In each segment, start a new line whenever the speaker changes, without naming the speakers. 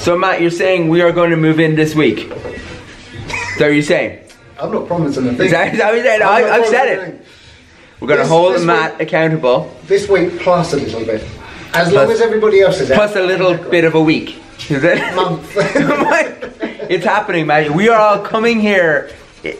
So Matt, you're saying we are going to move in this week? Is that what you're saying?
I'm not promising a thing.
Is that what you're saying? I've said it. We're going to hold Matt accountable.
This week plus a little bit. As long as everybody else is out.
Plus a little bit of a week. Is it?
Month.
It's happening, man. We are all coming here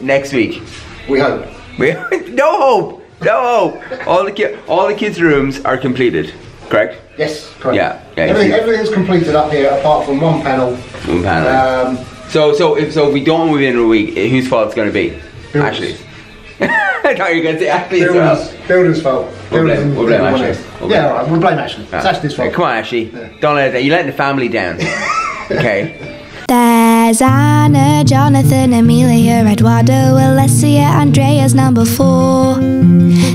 next week.
We hope.
No hope. No hope. All the kids' rooms are completed. Correct?
Yes, correct.
Yeah.
Everything's completed up here apart from one panel.
One panel. So if we don't move in a week, whose fault it's going to be?
Builders.
Ashley's. I thought you were going to say Ashley's as well.
Builder's fault.
We'll blame Ashley.
Yeah, alright, we'll blame Ashley. It's Ashley's fault.
Come on, Ashley. Yeah. Don't let it. You're letting the family down. Okay.
There's Anna, Jonathan, Emilia, Eduardo, Alessia, Andrea's number 4.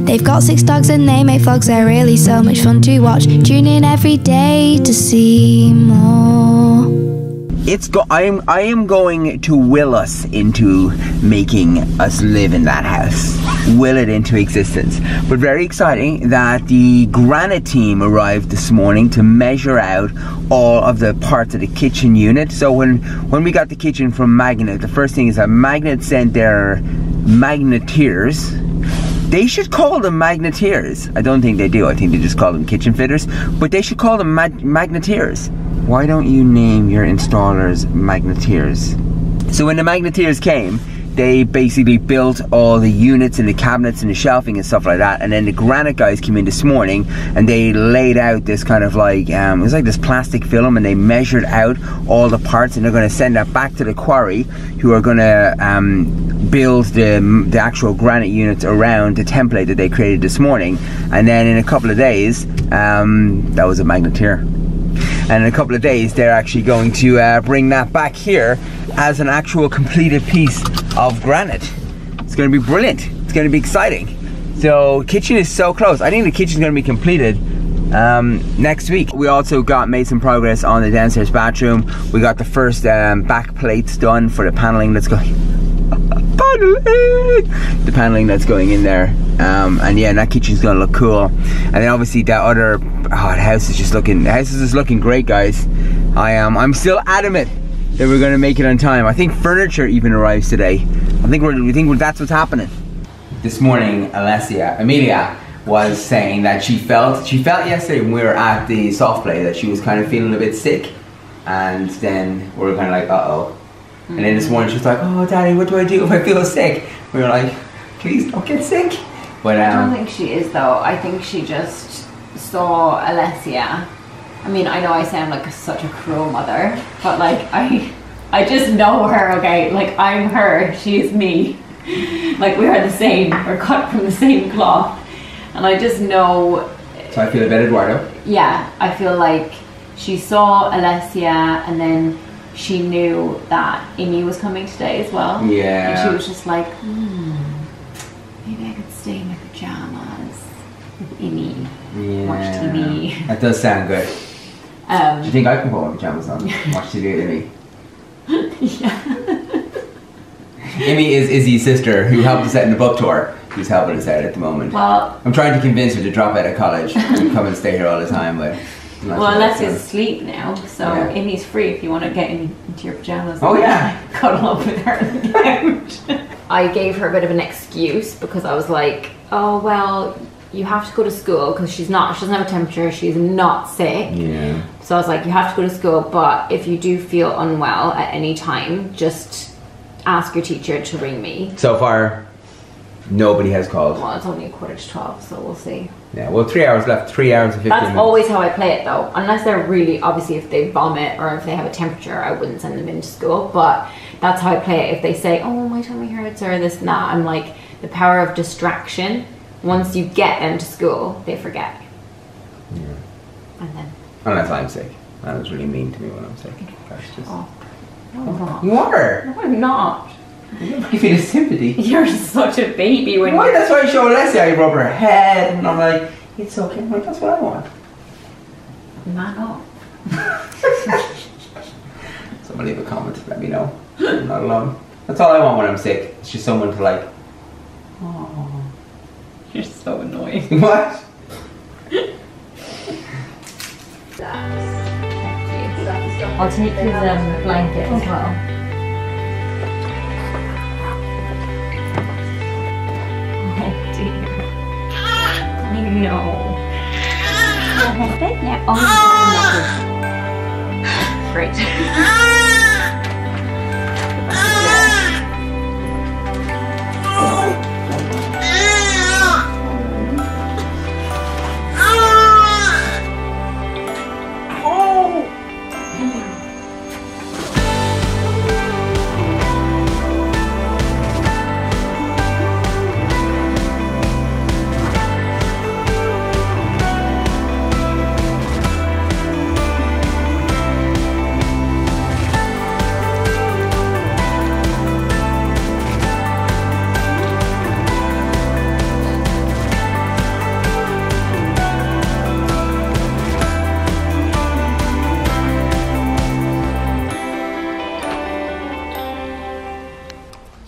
They've got 6 dogs and they make vlogs. They're really so much fun to watch. Tune in every day to see more.
I am going to will us into making us live in that house. Will it into existence. But very exciting that the granite team arrived this morning to measure out all of the parts of the kitchen unit. So when we got the kitchen from Magnet, the first thing is that Magnet sent their magneteers. They should call them magneteers. I don't think they do. I think they just call them kitchen fitters. But they should call them magneteers. Why don't you name your installers magneteers? So when the magneteers came, they basically built all the units and the cabinets and the shelving and stuff like that. And then the granite guys came in this morning and they laid out this kind of like, it was like this plastic film, and they measured out all the parts, and they're going to send that back to the quarry, who are going to build the actual granite units around the template that they created this morning. And then in a couple of days, that was a magneteer. And in a couple of days, they're actually going to bring that back here as an actual completed piece of granite. It's going to be brilliant. It's going to be exciting. So, kitchen is so close. I think the kitchen's going to be completed next week. We also made some progress on the downstairs bathroom. We got the first back plates done for the paneling that's going. The paneling that's going in there, and yeah, and that kitchen's gonna look cool. And then obviously that other, the house is just looking. The house is just looking great, guys. I'm still adamant that we're gonna make it on time. I think furniture even arrives today. We think that's what's happening. This morning, Emilia was saying that she felt yesterday when we were at the soft play that she was kind of feeling a bit sick, and then we were kind of like, uh-oh. And then this morning she was like, oh Daddy, what do I do if I feel sick? We were like, please don't get sick. But
I don't think she is though. I think she just saw Alessia. I mean, I know I sound like such a cruel mother, but like I just know her, okay? Like I'm her, she is me. Like we are the same, we're cut from the same cloth. And I just know.
So I feel a bit Eduardo?
Yeah, I feel like she saw Alessia and then she knew that Amy was coming today as well.
Yeah.
And she was just like, maybe I could stay in my pajamas with Amy, watch TV.
That does sound good. Do you think I can put my pajamas on, watch TV with Amy?
Yeah.
Amy is Izzy's sister, who helped us out in the book tour, who's helping us out at the moment.
Well,
I'm trying to convince her to drop out of college and come and stay here all the time, but
well, Alessia's asleep now, so Amy's free if you want to get into your pajamas.
Oh yeah,
cuddle up with her on the couch. I gave her a bit of an excuse because I was like, oh well, you have to go to school because she doesn't have a temperature, she's not sick.
Yeah. So
I was like, you have to go to school, but if you do feel unwell at any time, just ask your teacher to ring me. So far,
nobody has called.
Well, it's only 11:45, so we'll see.
Yeah, well, 3 hours left, 3 hours and 15 minutes.
That's always how I play it though. Unless they're really, obviously if they vomit or if they have a temperature, I wouldn't send them into school. But that's how I play it. If they say, oh, my tummy hurts or this and that, I'm like, the power of distraction. Once you get them to school, they forget.
Yeah.
And then.
Unless I'm sick. That was really mean to me when I'm sick. That's just...
Oh, no, I'm not.
You are?
No, I'm not.
You feel sympathy.
You're such a baby when
Why? That's why I show Alessia. I rub her head and I'm like, it's okay. I'm like, that's what I want.
Man up.
Someone leave a comment. Let me know. I'm not alone. That's all I want when I'm sick. It's just someone to like,
oh, you're so annoying.
What?
Thank you. I'll take his blanket as well. Oh dear. I know. Oh, bed now. Oh, great.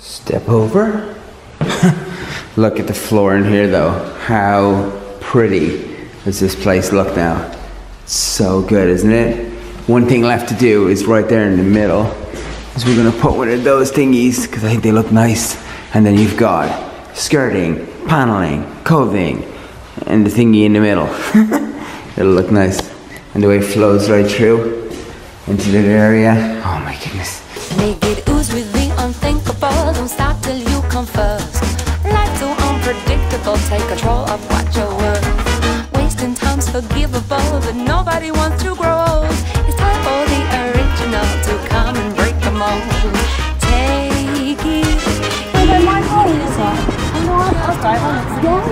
Step over. Look at the floor in here though. How pretty does this place look now? So good, isn't it? One thing left to do is right there in the middle. Is we're gonna put one of those thingies because I think they look nice. And then you've got skirting, paneling, coving, and the thingy in the middle. It'll look nice. And the way it flows right through into that area. Oh my goodness.
Make it ooze with the unthinkable. Don't stop till you come first. Life so unpredictable. Take control of what you're worth. Wasting time's forgivable, but nobody wants to grow old. It's time for the original to come and break the mold. Take it.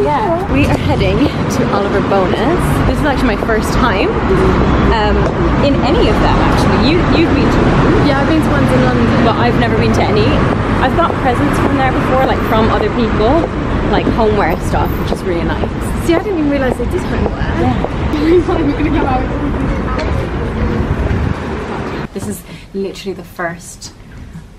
Yeah. We are heading to Oliver Bonus. This is actually my first time in any of them actually. You've been to one?
Yeah, I've been to ones in London.
But I've never been to any. I've got presents from there before, like from other people, like homeware stuff, which is really nice.
See, I didn't even realise they did homeware.
Yeah.
We thought we were going to go out.
This is literally the first,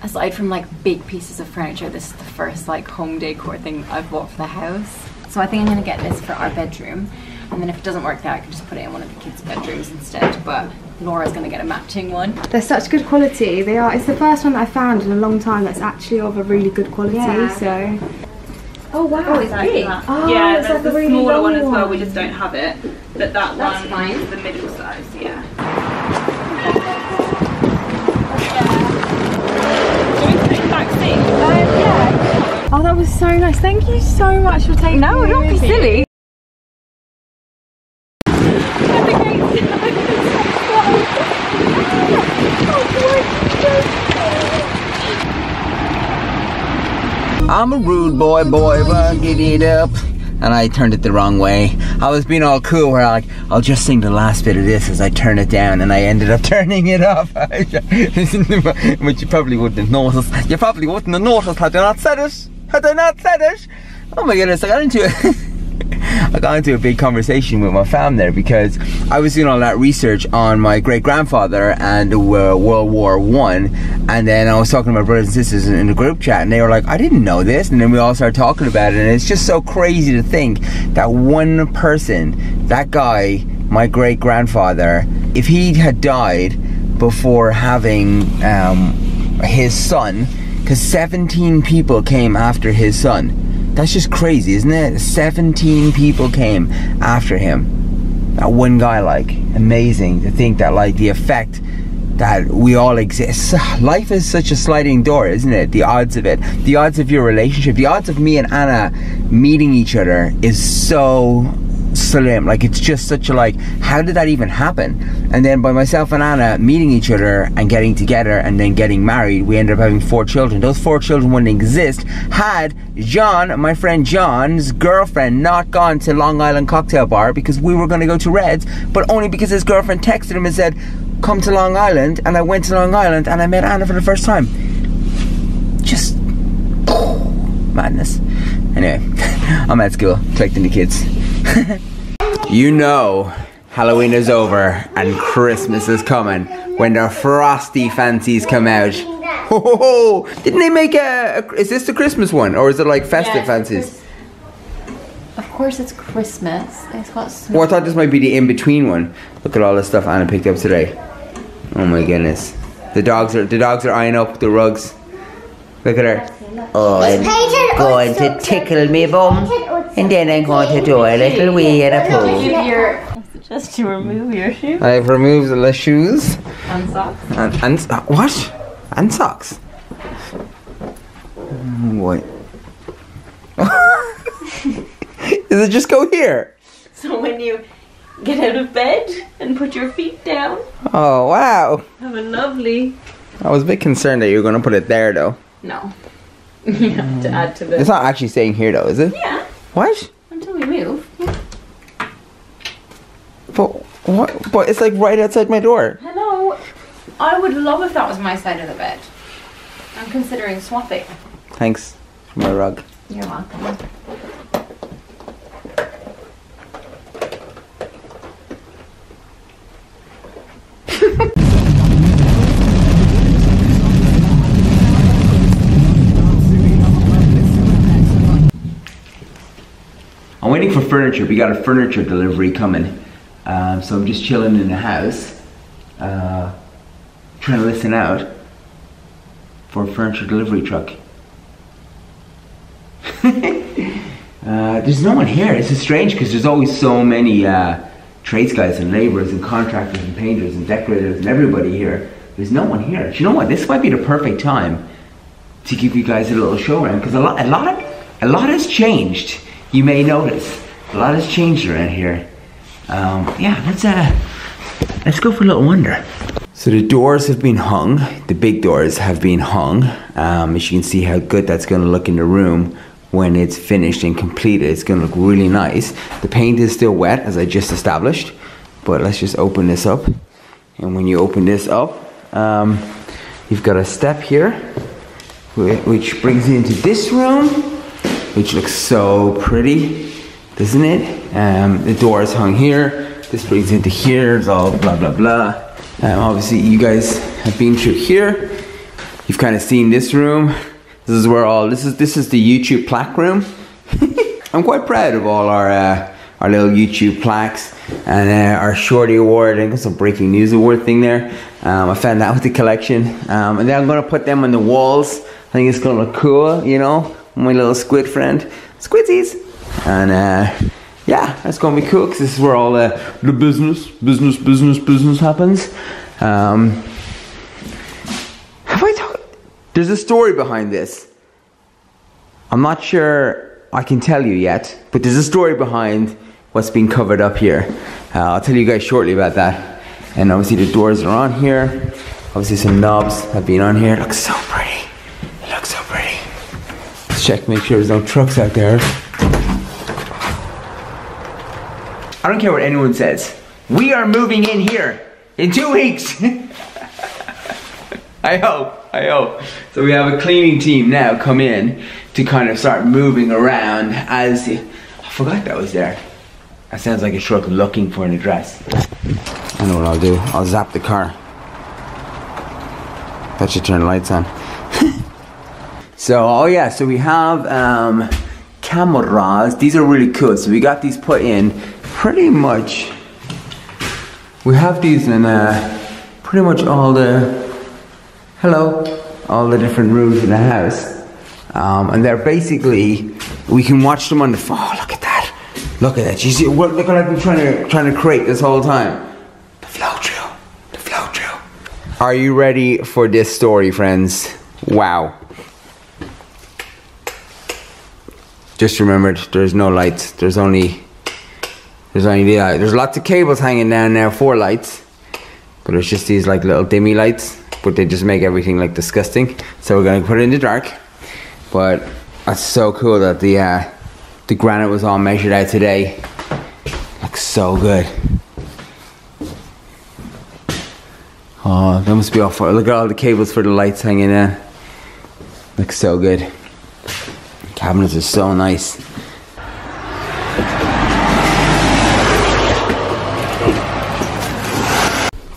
aside from like big pieces of furniture, this is the first like home decor thing I've bought for the house. So I think I'm gonna get this for our bedroom, and then if it doesn't work out I can just put it in one of the kids' bedrooms instead, but Laura's gonna get a matching one.
They're such good quality. They are. It's the first one that I found in a long time that's actually of a really good quality.
Yeah.
So.
Oh wow,
Oh,
it's
exactly
big.
that.
Oh,
Yeah,
it's
there's
like a
the
really
smaller one
long
as well,
one.
we just don't have it. But that
That's
one
fine.
is the middle size, yeah.
Oh, that was so nice. Thank you so much for taking
No,
me
don't be
with you.
silly.
I'm a rude boy, but get it up. And I turned it the wrong way. I was being all cool where I'll just sing the last bit of this as I turn it down, and I ended up turning it up. Which you probably wouldn't have noticed. You probably wouldn't have noticed had I not said it. Had I not said it. Oh my goodness, I got into a big conversation with my fam there because I was doing all that research on my great-grandfather and World War I, and then I was talking to my brothers and sisters in the group chat, and they were like, I didn't know this, and then we all started talking about it, and it's just so crazy to think that one person, that guy, my great-grandfather, if he had died before having his son, because 17 people came after his son. That's just crazy, isn't it? 17 people came after him. That one guy, like, amazing to think that, like, the effect that we all exist. Life is such a sliding door, isn't it? The odds of it, the odds of your relationship, the odds of me and Anna meeting each other is so slim. Like, it's just such a, like, how did that even happen? And then by myself and Anna meeting each other and getting together and then getting married, we ended up having 4 children. Those 4 children wouldn't exist had John, my friend John's girlfriend, not gone to Long Island Cocktail Bar because we were going to go to Red's, but only because his girlfriend texted him and said, come to Long Island, and I went to Long Island and I met Anna for the first time. Just madness. Anyway, I'm at school collecting the kids. You know Halloween is over and Christmas is coming when the frosty fancies come out. Ho ho ho! Didn't they make is this the Christmas one or is it like festive fancies?
Of course it's Christmas. It's got
Oh, I thought this might be the in-between one. Look at all this stuff Anna picked up today. Oh my goodness. The dogs are eyeing up the rugs. Look at her. Oh, I'm going to tickle me bum, and then I'm going to do a little wee in a pool.
I suggest you remove your shoes.
I've removed the shoes.
And socks.
And what? And socks. What? Does it just go here?
So when you get out of bed and put your feet down.
Oh, wow.
Have a lovely...
I was a bit concerned that you were going to put it there, though.
No. You have to add to the...
It's not actually staying here, though, is it?
Yeah.
What?
Until we move.
But what? But it's like right outside my door.
Hello. I would love if that was my side of the bed. I'm considering swapping.
Thanks for my rug.
You're welcome.
I'm waiting for furniture. We got a furniture delivery coming. So I'm just chilling in the house, trying to listen out for a furniture delivery truck. There's no one here. This is strange because there's always so many trades guys and laborers and contractors and painters and decorators and everybody here. There's no one here. Do you know what? This might be the perfect time to give you guys a little show around because a lot has changed. You may notice a lot has changed around here. Yeah, let's go for a little wander. So the doors have been hung. The big doors have been hung. As you can see how good that's going to look in the room when it's finished and completed. It's going to look really nice. The paint is still wet, as I just established. But let's just open this up. And when you open this up, you've got a step here, which brings you into this room, which looks so pretty, doesn't it? The door is hung here. This brings into here. It's all blah blah blah. Obviously, you guys have been through here. You've kind of seen this room. This is where all this is the YouTube plaque room. I'm quite proud of all our little YouTube plaques and our Shorty Award and some breaking news award thing there. I found that with the collection, and then I'm gonna put them on the walls. I think it's gonna look cool, you know. My little squid friend, Squidsies, and yeah, that's gonna be cool because this is where all the business happens. Have I talked? There's a story behind this. I'm not sure I can tell you yet, but there's a story behind what's being covered up here. I'll tell you guys shortly about that. And obviously the doors are on here. Obviously some knobs have been on here. It looks so pretty. It looks so pretty. Let's check, make sure there's no trucks out there. I don't care what anyone says. We are moving in here in 2 weeks. I hope. So we have a cleaning team now come in to kind of start moving around as... I forgot that was there. That sounds like a truck looking for an address. I know what I'll do. I'll zap the car. That should turn the lights on. So, oh yeah, so we have cameras. These are really cool. So we got these put in pretty much. We have these in pretty much all the... all the different rooms in the house. And they're basically, we can watch them on the phone. Oh, look at that. Look at that. You see, look what I've been trying to create this whole time. The flow through. Are you ready for this story, friends? Wow. Just remembered, there's no lights. There's only the light. There's lots of cables hanging down now for lights. But it's just these like little dimmy lights. But they just make everything like disgusting. So we're gonna put it in the dark. But that's so cool that the granite was all measured out today. Looks so good. Oh, that must be all for. Look at all the cables for the lights hanging in. Looks so good. The cabinets are so nice.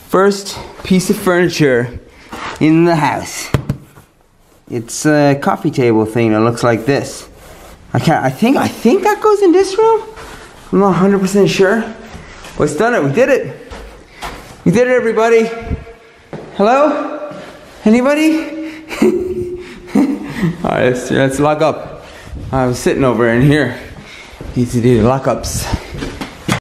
First piece of furniture in the house. It's a coffee table thing that looks like this. I think that goes in this room. I'm not 100% sure. But it's done it. We did it. We did it, everybody. Hello? Anybody? Alright, let's lock up. I was sitting over in here. Need to do the lockups.